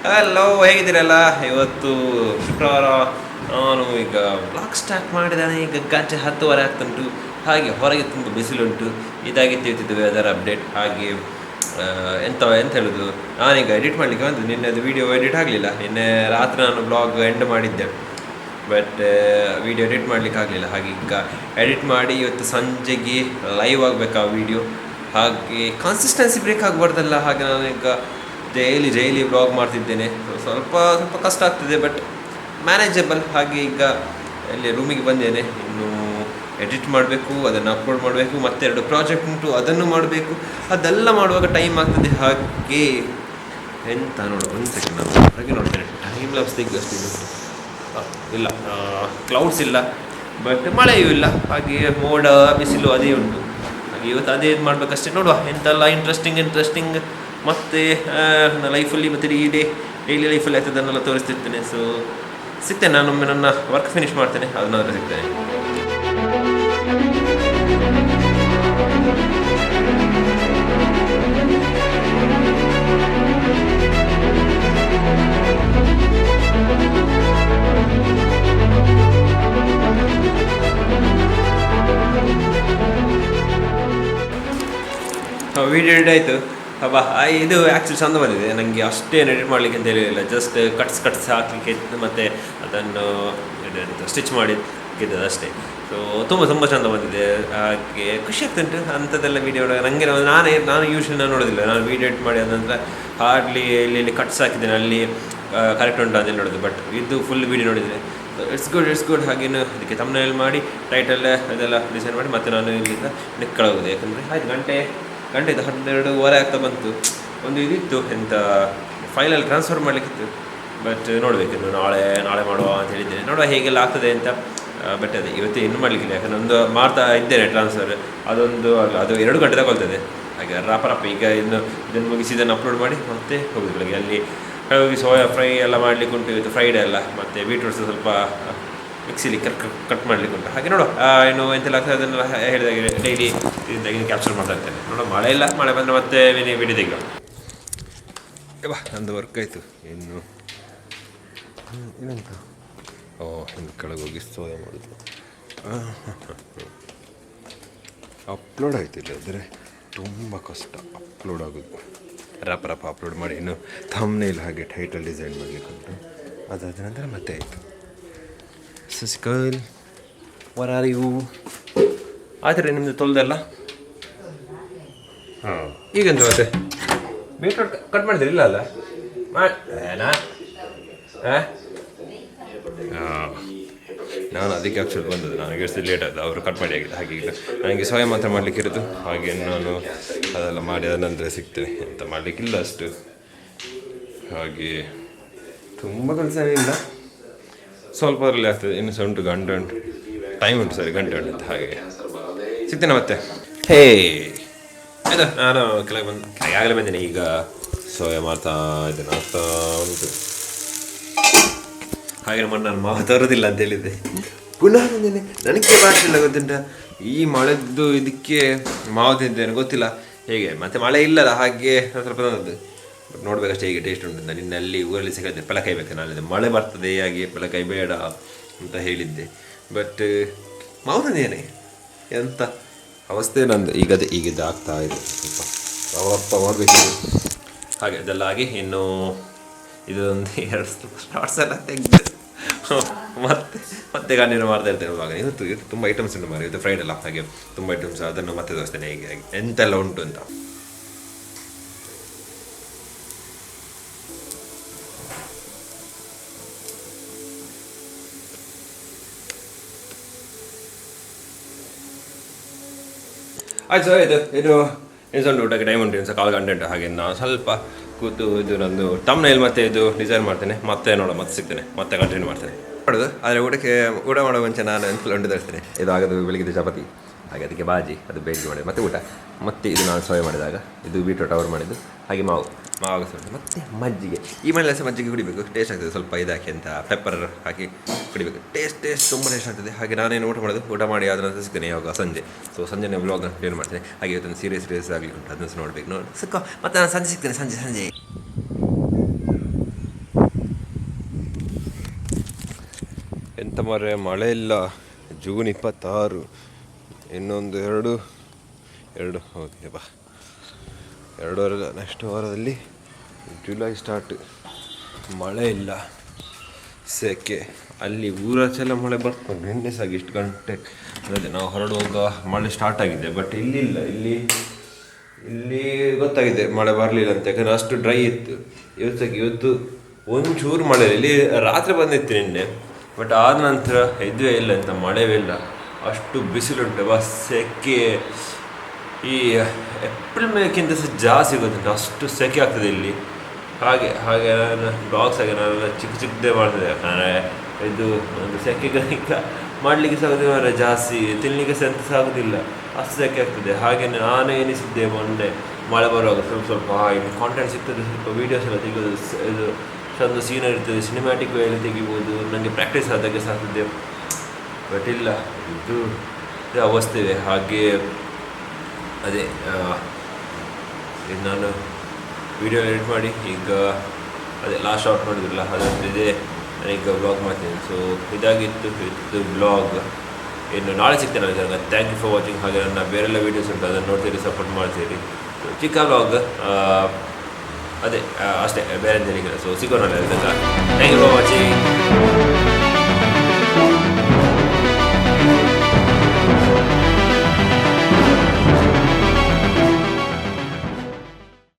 Hello, ಹೇಗಿದ್ದೀರಲ್ಲ? ಇವತ್ತು ಶುಕ್ರವಾರ. ನಾನು ಈಗ ಬ್ಲಾಗ್ ಸ್ಟಾರ್ಟ್ ಮಾಡಿದ್ದಾನೆ. ಈಗ ಗಂಟೆ 10:30 ಆಗ್ತುಂಟು. ಹಾಗೆ ಹೊರಗೆ ತುಂಬ ಬಿಸಿಲುಂಟು. ಇದಾಗಿತ್ತು ಇವತ್ತಿದ್ದು ವೆದರ್ ಅಪ್ಡೇಟ್. ಹಾಗೆ ಎಂತ ಹೇಳೋದು, ನಾನೀಗ ಎಡಿಟ್ ಮಾಡಲಿಕ್ಕೆ ಬಂದು ನಿನ್ನೆದು ವೀಡಿಯೋ ಎಡಿಟ್ ಆಗಲಿಲ್ಲ. ನಿನ್ನೆ ರಾತ್ರಿ ನಾನು ಬ್ಲಾಗ್ ಎಂಡ್ ಮಾಡಿದ್ದೆ, ಬಟ್ ವೀಡಿಯೋ ಎಡಿಟ್ ಮಾಡಲಿಕ್ಕೆ ಆಗಲಿಲ್ಲ. ಹಾಗೆ ಈಗ ಎಡಿಟ್ ಮಾಡಿ ಇವತ್ತು ಸಂಜೆಗೆ ಲೈವ್ ಆಗಬೇಕು ಆ ವೀಡಿಯೋ. ಹಾಗೆ ಕನ್ಸಿಸ್ಟೆನ್ಸಿ ಬ್ರೇಕ್ ಆಗಬಾರ್ದಲ್ಲ. ಹಾಗೆ ನಾನು ಈಗ ಡೈಲಿ ವ್ಲಾಗ್ ಮಾಡ್ತಿದ್ದೇನೆ. ಸ್ವಲ್ಪ ಕಷ್ಟ ಆಗ್ತಿದೆ, ಬಟ್ ಮ್ಯಾನೇಜಬಲ್. ಹಾಗೆ ಈಗ ಇಲ್ಲಿ ರೂಮಿಗೆ ಬಂದೇನೆ. ಇನ್ನು ಎಡಿಟ್ ಮಾಡಬೇಕು, ಅದನ್ನು ಅಪ್ಲೋಡ್ ಮಾಡಬೇಕು, ಮತ್ತೆರಡು ಪ್ರಾಜೆಕ್ಟ್ ಉಂಟು, ಅದನ್ನು ಮಾಡಬೇಕು. ಅದೆಲ್ಲ ಮಾಡುವಾಗ ಟೈಮ್ ಆಗ್ತದೆ. ಹಾಗೆ ಎಂತ ನೋಡು, ಒಂದು ಸೆಕೆಂಡ್ ನಾನು ಹಾಗೆ ನೋಡ್ತೇನೆ. ಟೈಮ್ ಲಾಪ್ಸ್ ತೆಗೆದಷ್ಟು ಇಲ್ಲ, ಕ್ಲೌಡ್ಸ್ ಇಲ್ಲ, ಬಟ್ ಮಳೆಯೂ ಇಲ್ಲ. ಹಾಗೆ ಮೋಡ ಬಿಸಿಲು ಅದೇ ಉಂಟು. ಹಾಗೆ ಇವತ್ತು ಅದೇ ಇದು ಮಾಡಬೇಕಷ್ಟೇ. ನೋಡುವ ಎಂತೆಲ್ಲ ಇಂಟ್ರೆಸ್ಟಿಂಗ್ ಮತ್ತು ಲೈಫಲ್ಲಿ ಮತ್ತು ಡೈಲಿ ಲೈಫಲ್ಲಿ ಆಗ್ತದನ್ನೆಲ್ಲ ತೋರಿಸ್ತಿರ್ತೇನೆ. ಸೊ ಸಿಗ್ತೇನೆ ನಾನೊಮ್ಮೆ, ನನ್ನ ವರ್ಕ್ ಫಿನಿಷ್ ಮಾಡ್ತೇನೆ, ಅದನ್ನಾದರೂ ಸಿಗ್ತೇನೆ. ವೀಡಿಯೋ ಎಡಿಟ್ ಆಯಿತು. ಹಬ್ಬ, ಇದು ಆ್ಯಕ್ಚುಲಿ ಚಂದ ಬಂದಿದೆ. ನನಗೆ ಅಷ್ಟೇನು ಎಡಿಟ್ ಮಾಡಲಿಕ್ಕೆ ಅಂತ ಹೇಳಿಲ್ಲ. ಜಸ್ಟ್ ಕಟ್ಸ್ ಹಾಕಲಿಕ್ಕೆ ಮತ್ತು ಅದನ್ನು ಸ್ಟಿಚ್ ಮಾಡಿದ್ದು ಅಷ್ಟೇ. ಸೊ ತುಂಬ ಚಂದ ಬಂದಿದೆ. ಹಾಗೆ ಖುಷಿ ಆಗ್ತುಂಟು ಅಂಥದ್ದೆಲ್ಲ ವೀಡಿಯೋ ನನಗೆ. ನಾನು ಯೂಶ್ವಲಿ ನೋಡೋದಿಲ್ಲ. ನಾನು ವೀಡಿಯೋ ಎಡಿಟ್ ಮಾಡಿ ಅದಂದ್ರೆ ಹಾರ್ಡ್ಲಿ ಇಲ್ಲಿ ಕಟ್ಸ್ ಹಾಕಿದ್ದೇನೆ, ಅಲ್ಲಿ ಕರೆಕ್ಟ್ ಉಂಟು ಅದೇ ನೋಡೋದು. ಬಟ್ ಇದು ಫುಲ್ ವೀಡಿಯೋ ನೋಡಿದರೆ ಇಟ್ಸ್ ಗುಡ್. ಹಾಗೇನು ಅದಕ್ಕೆ ತಮ್ನೇಲ್ ಮಾಡಿ ಟೈಟಲ್ ಅದೆಲ್ಲ ಡಿಸೈನ್ ಮಾಡಿ ಮತ್ತೆ ನಾನು ಇಲ್ಲಿಂದ ನಿಕ್ಕಳೋದು. ಯಾಕಂದರೆ ಆಯ್ತು ಗಂಟೆ 12:30 ಆಗ್ತಾ ಬಂತು. ಒಂದು ಇದಿತ್ತು, ಎಂಥ ಫೈಲಲ್ಲಿ ಟ್ರಾನ್ಸ್ಫರ್ ಮಾಡಲಿಕ್ಕಿತ್ತು, ಬಟ್ ನೋಡಬೇಕಿತ್ತು. ನಾಳೆ ಮಾಡುವ ಅಂತ ಹೇಳಿದ್ದೇನೆ. ನೋಡುವ ಹೇಗೆಲ್ಲ ಆಗ್ತದೆ ಅಂತ. ಬಟ್ ಅದೇ ಇವತ್ತು ಇನ್ನೂ ಮಾಡಲಿಕ್ಕಿಲ್ಲ, ಯಾಕಂದರೆ ಒಂದು ಮಾಡ್ತಾ ಇದ್ದೇನೆ ಟ್ರಾನ್ಸ್ಫರ್. ಅದು 2 ಗಂಟೆ ತಗೊಳ್ತದೆ. ಹಾಗೆ ರಪ್ಪ ಈಗ ಇದನ್ನು ಮುಗಿಸಿ ಇದನ್ನು ಅಪ್ಲೋಡ್ ಮಾಡಿ ಮತ್ತೆ ಹೋಗೋದು ಬೆಳಗ್ಗೆ. ಅಲ್ಲಿ ಹೋಗಿ ಸೋಯಾ ಫ್ರೈ ಎಲ್ಲ ಮಾಡಲಿಕ್ಕೆ ಉಂಟು ಇವತ್ತು, ಫ್ರೈಡೇ ಅಲ್ಲ. ಮತ್ತು ಬೀಟ್ರೂಟ್ಸ್ ಸ್ವಲ್ಪ ಮಿಕ್ಸಿಲಿ ಕಟ್ ಮಾಡಲಿಕ್ಕೆ ಉಂಟು. ಹಾಗೆ ನೋಡುವ ಇನ್ನು ಎಂತೆಲ್ಲ ಆಗ್ತದೆ ಅದನ್ನೆಲ್ಲ ಹೇಳಿದಾಗೆ ಡೈಲಿ ಇದ್ದಾಗಿನ ಕ್ಯಾಪ್ಚರ್ ಮಾಡ್ತಾ ಇರ್ತೇನೆ. ನೋಡೋ ಮಳೆ ಇಲ್ಲ, ಮಳೆ ಬಂದರೆ ಮತ್ತೆ ವಿಡಿಯೋ ತೆಗೆಯುವ. ನಂದು ವರ್ಕ್ ಆಯಿತು. ಇನ್ನು ಏನಂತ ಹಿಂಗೆ ಕೆಳಗೆ ಹೋಗಿ ಸೋಯಾ ಮಾಡೋದು. ಅಪ್ಲೋಡ್ ಆಯ್ತಿಲ್ಲ ಅಂದರೆ ತುಂಬ ಕಷ್ಟ ಅಪ್ಲೋಡ್ ಆಗೋದು. ರಪ್ಪ ಅಪ್ಲೋಡ್ ಮಾಡಿ ಇನ್ನು ಥಂಬ್ನೇಲ್ ಹಾಗೆ ಟೈಟಲ್ ಡಿಸೈನ್ ಮಾಡಲಿಕ್ಕೆ ಉಂಟು. ಅದಾದ ನಂತರ ಮತ್ತೆ ಆಯಿತು. ಸಸಿಕಲ್ ವರ್ ಇವು ಆಯ್ತು ರೀ ನಿಮ್ಮದು ತೊಳೆದಲ್ಲ? ಹಾಂ, ಈಗಂತ ಮತ್ತೆ ಬೀಟ್ರೂಟ್ ಕಟ್ ಮಾಡಿದ್ರಿ ಇಲ್ಲ ಅಲ್ಲ? ನಾನು ಅದಕ್ಕೆ ಆ್ಯಕ್ಚುಲಿ ಬಂದದ್ದು. ನನಗೆ ಎಷ್ಟು ಲೇಟ್ ಆಯಿತು, ಅವರು ಕಟ್ ಮಾಡಿ ಆಗಿದೆ. ಹಾಗೆ ಈಗ ನನಗೆ ಸ್ವಯಂ ಮಾತ್ರ ಮಾಡಲಿಕ್ಕೆ ಇರೋದು. ಹಾಗೆ ನಾನು ಅದೆಲ್ಲ ಮಾಡಿ ಅದ ನಂತರ ಸಿಗ್ತೇನೆ. ಎಂತ ಮಾಡಲಿಕ್ಕಿಲ್ಲ ಅಷ್ಟು. ಹಾಗೆ ತುಂಬ ಕೆಲಸ ಏನಿಲ್ಲ, ಸ್ವಲ್ಪ ಅದರಲ್ಲಿ ಆಗ್ತದೆ. ಇನ್ನು ಸಹ ಉಂಟು, ಗಂಟೆ ಉಂಟು, ಟೈಮ್ ಉಂಟು. ಸರಿ, ಗಂಟೆ ಉಂಟು. ಹಾಗೆ ಸಿಗ್ತೇನೆ ಮತ್ತೆ. ಹೇ ಆಯಿತು, ನಾನು ಆಗಲೇ ಬಂದೇನೆ. ಈಗ ಸೋಯಾ ಮಾಡ್ತಾ ಇದ್ದೇನೆ, ಆಗ್ತಾ ಉಂಟು. ಹಾಗೆ ನಾನು ಮಾವ ತರೋದಿಲ್ಲ ಅಂತ ಹೇಳಿದ್ದೆ, ಪುನಃ ಬಂದೇನೆ. ನನಗೆ ಭಾಷೆಲ್ಲ ಗೊತ್ತುಂಟ, ಈ ಮಳೆದ್ದು ಇದಕ್ಕೆ ಮಾವ ತಿಂತೇನೆ ಗೊತ್ತಿಲ್ಲ ಹೇಗೆ. ಮತ್ತು ಮಳೆ ಇಲ್ಲಲ್ಲ, ಹಾಗೆ ಸ್ವಲ್ಪ ತಂದದ್ದು. ಬಟ್ ನೋಡ್ಬೇಕಷ್ಟೇ ಹೇಗೆ ಟೇಸ್ಟ್ ಉಂಟು. ನಿನ್ನೆ ಅಲ್ಲಿ ಊರಲ್ಲಿ ಸಿಗತ್ತೆ ಪೆಲಕಾಯಿ ಬೇಕು. ನಾನು ಮಳೆ ಬರ್ತದೆ ಹಾಗೆ ಪೆಲಕಾಯಿ ಬೇಡ ಅಂತ ಹೇಳಿದ್ದೆ, ಬಟ್ ಮಾವ ತಂದೇನೆ. ಎಂಥ ಅವಸ್ಥೆ ನಂದು ಈಗಿದ್ದು ಆಗ್ತಾ ಇದೆ. ಸ್ವಲ್ಪ ಅವಪ್ಪ ಮಾಡಬೇಕು. ಹಾಗೆ ಅದೆಲ್ಲ ಆಗಿ ಇನ್ನು ಇದೊಂದು 2 ಸ್ಟಾರ್ಟ್ಸ್ ಎಲ್ಲ ತೆಗೆದು ಮತ್ತೆ ಕಂಟಿನ್ಯೂ ಮಾಡ್ತಾ ಇರ್ತೇನೆ. ಇವಾಗ ಇವತ್ತು ತುಂಬ ಐಟಮ್ಸ್ ಉಂಟು ಮಾರಿ. ಇವತ್ತು ಫ್ರೈಡ್ ಅಲ್ಲ, ಹಾಗೆ ತುಂಬ ಐಟಮ್ಸ್. ಅದನ್ನು ಮತ್ತೆ ತೋರಿಸ್ತೇನೆ ಹೇಗೆ ಎಂತೆಲ್ಲ ಉಂಟು ಅಂತ. ಆಯ್ತು ಸರ್, ಇದು ಸಣ್ಣ ಊಟಕ್ಕೆ ಟೈಮ್ ಉಂಟು. ಇನ್ನು 1/4 ಗಂಟೆ ಉಂಟು. ಹಾಗೆ ನಾನು ಸ್ವಲ್ಪ ಕೂತು ಇದು ನಂದು ತಮ್ನೇಲ್ ಮತ್ತೆ ಇದು ಡಿಸೈನ್ ಮಾಡ್ತೇನೆ. ಮತ್ತೆ ಮತ್ತೆ ಸಿಗ್ತೇನೆ, ಮತ್ತೆ ಕಂಟಿನ್ಯೂ ಮಾಡ್ತೇನೆ ಮಾಡೋದು. ಆದರೆ ಊಟ ಮಾಡೋ ಮುಂಚೆ ನಾನು ಎಂತೆಲ್ಲ ಉಂಟು ತರಿಸ್ತೇನೆ. ಇದು ಆಗೋದು ಬೆಳಿಗ್ಗೆ ಚಪಾತಿ, ಹಾಗೆ ಅದಕ್ಕೆ ಬಾಜಿ, ಅದು ಬೇಯಿಸಿ ಮಾಡಿದೆ, ಮತ್ತೆ ಊಟ. ಮತ್ತು ಇದು ನಾನು ಸೋಯಾ ಮಾಡಿದಾಗ ಇದು ಬೀಟ್ರೂಟ್ ಅವರು ಮಾಡಿದ್ದು. ಹಾಗೆ ಮಾವು ಮತ್ತು ಮಜ್ಜಿಗೆ. ಈ ಮನೆಯಲ್ಲಿ ಸಹ ಮಜ್ಜಿಗೆ ಕುಡಿಬೇಕು, ಟೇಸ್ಟ್ ಆಗ್ತದೆ. ಸ್ವಲ್ಪ ಇದಾಕಿ ಅಂತ ಪೆಪ್ಪರ್ ಹಾಕಿ ಕುಡಿಬೇಕು. ಟೇಸ್ಟ್ ತುಂಬ ಟೇಸ್ಟ್ ಆಗ್ತದೆ. ಹಾಗೆ ನಾನೇನು ಊಟ ಮಾಡಿ ಅದನ್ನು ಸಿಗ್ತೇನೆ ಇವಾಗ ಸಂಜೆ. ಸೊ ಸಂಜೆ ವ್ಲಾಗ್ನ ಕ್ಲಿಯರ್ ಮಾಡ್ತೇನೆ. ಹಾಗೆ ಇವತ್ತೊಂದು ಸೀರಿಯಸ್ ಆಗಲಿ ಉಂಟು, ಅದನ್ನು ಸಹ ನೋಡಬೇಕು. ಮತ್ತೆ ನಾನು ಸಂಜೆ ಸಿಗ್ತೇನೆ. ಸಂಜೆ ಮರೆ ಮಳೆ ಇಲ್ಲ. ಜೂನ್ 26, ಇನ್ನೊಂದು ಎರಡು ಓಕೆ ಬಾ 2 ವಾರ, ನೆಕ್ಸ್ಟ್ ವಾರದಲ್ಲಿ ಜುಲೈ ಸ್ಟಾರ್ಟ್. ಮಳೆ ಇಲ್ಲ, ಸೆಕೆ. ಅಲ್ಲಿ ಊರಾಚೆಲ್ಲ ಮಳೆ ಬರ್ತದೆ. ನಿನ್ನೆ ಸಹ ಇಷ್ಟು ಗಂಟೆ ಅದೇ ನಾವು ಹೊರಡುವಾಗ ಮಳೆ ಸ್ಟಾರ್ಟ್ ಆಗಿದೆ. ಬಟ್ ಇಲ್ಲಿಲ್ಲ, ಇಲ್ಲಿ ಗೊತ್ತಾಗಿದೆ ಮಳೆ ಬರಲಿಲ್ಲ ಅಂತ, ಯಾಕಂದರೆ ಅಷ್ಟು ಡ್ರೈ ಇತ್ತು. ಇವತ್ತು ಒಂಚೂರು ಮಳೆ ಇಲ್ಲ. ಇಲ್ಲಿ ರಾತ್ರಿ ಬಂದಿತ್ತು ನಿನ್ನೆ, ಬಟ್ ಆದ ನಂತರ ಇದುವೇ ಇಲ್ಲ ಅಂತ, ಮಳೆವೇ ಇಲ್ಲ. ಅಷ್ಟು ಬಿಸಿಲುಂಟು, ಬಸ್ ಸೆಕೆ. ಈ ಏಪ್ರಿಲ್ ಮೇಕ್ಕಿಂತ ಸಹ ಜಾಸ್ತಿ ಗೊತ್ತುಂಟು, ಅಷ್ಟು ಸೆಕೆ ಆಗ್ತದೆ ಇಲ್ಲಿ. ಹಾಗೆ ನಾನು ಬ್ಲಾಗ್ಸ್ ಆಗಿ ನಾನೆಲ್ಲ ಚಿಕ್ಕದೇ ಮಾಡ್ತಿದ್ದೆ, ಯಾಕಂದರೆ ಇದು ಒಂದು ಸೆಕೆಗೆ ಮಾಡಲಿಕ್ಕೆ ಸಹ ಆಗೋದಿಲ್ಲ, ಜಾಸ್ತಿ ತಿನ್ನಲಿಕ್ಕೆ ಸಹ ಎಂತ ಸಹ ಆಗೋದಿಲ್ಲ, ಅಷ್ಟು ಸೆಕೆ ಆಗ್ತದೆ. ಹಾಗೆ ನಾನು ಎನಿಸಿದ್ದೆ ಮೊನ್ನೆ ಮಳೆ ಬರುವಾಗ ಸ್ವಲ್ಪ ಇಲ್ಲಿ ಕಾಂಟೆಂಟ್ ಸಿಗ್ತದೆ, ಸ್ವಲ್ಪ ವೀಡಿಯೋಸ್ ಎಲ್ಲ ತೆಗೆದು ಇದು ಚಂದ ಸೀನರಿ ಇರ್ತದೆ, ಸಿನಿಮ್ಯಾಟಿಕ್ ವೇಯಲ್ಲಿ ತೆಗಿಬೋದು, ನನಗೆ ಪ್ರಾಕ್ಟೀಸ್ ಆದಾಗೆ ಸಾಕ್ತದೆ. ಬಟ್ ಇಲ್ಲ, ಇದು ಅವಸ್ಥೆ. ಹಾಗೆ ಅದೇ ನಾನು ವಿಡಿಯೋ ಎಡಿಟ್ ಮಾಡಿ ಈಗ ಅದೇ ಲಾಸ್ಟ್ ಔಟ್ ಮಾಡಿದ್ರಲ್ಲ, ಅದೊಂದಿದೆ, ನಾನೀಗ ಬ್ಲಾಗ್ ಮಾಡ್ತೀನಿ. ಸೊ ಇದಾಗಿತ್ತು ಬ್ಲಾಗ್. ಇನ್ನು ನಾಳೆ ಸಿಗ್ತೇನೆ ನನಗೆ. Thank you for watching. ಹಾಗೆ ನನ್ನ ಬೇರೆಲ್ಲ ವೀಡಿಯೋಸ್ ಉಂಟು, ಅದನ್ನು ನೋಡ್ತೀರಿ, ಸಪೋರ್ಟ್ ಮಾಡ್ತೀರಿ. ಸೊ ಚಿಕ್ಕ ಬ್ಲಾಗ್ ಅದೇ ಅಷ್ಟೇ, ಬೇರೆ ಏನಿಲ್ಲ. ಸೊ ಸಿಗೋಣ. Thank you for watching.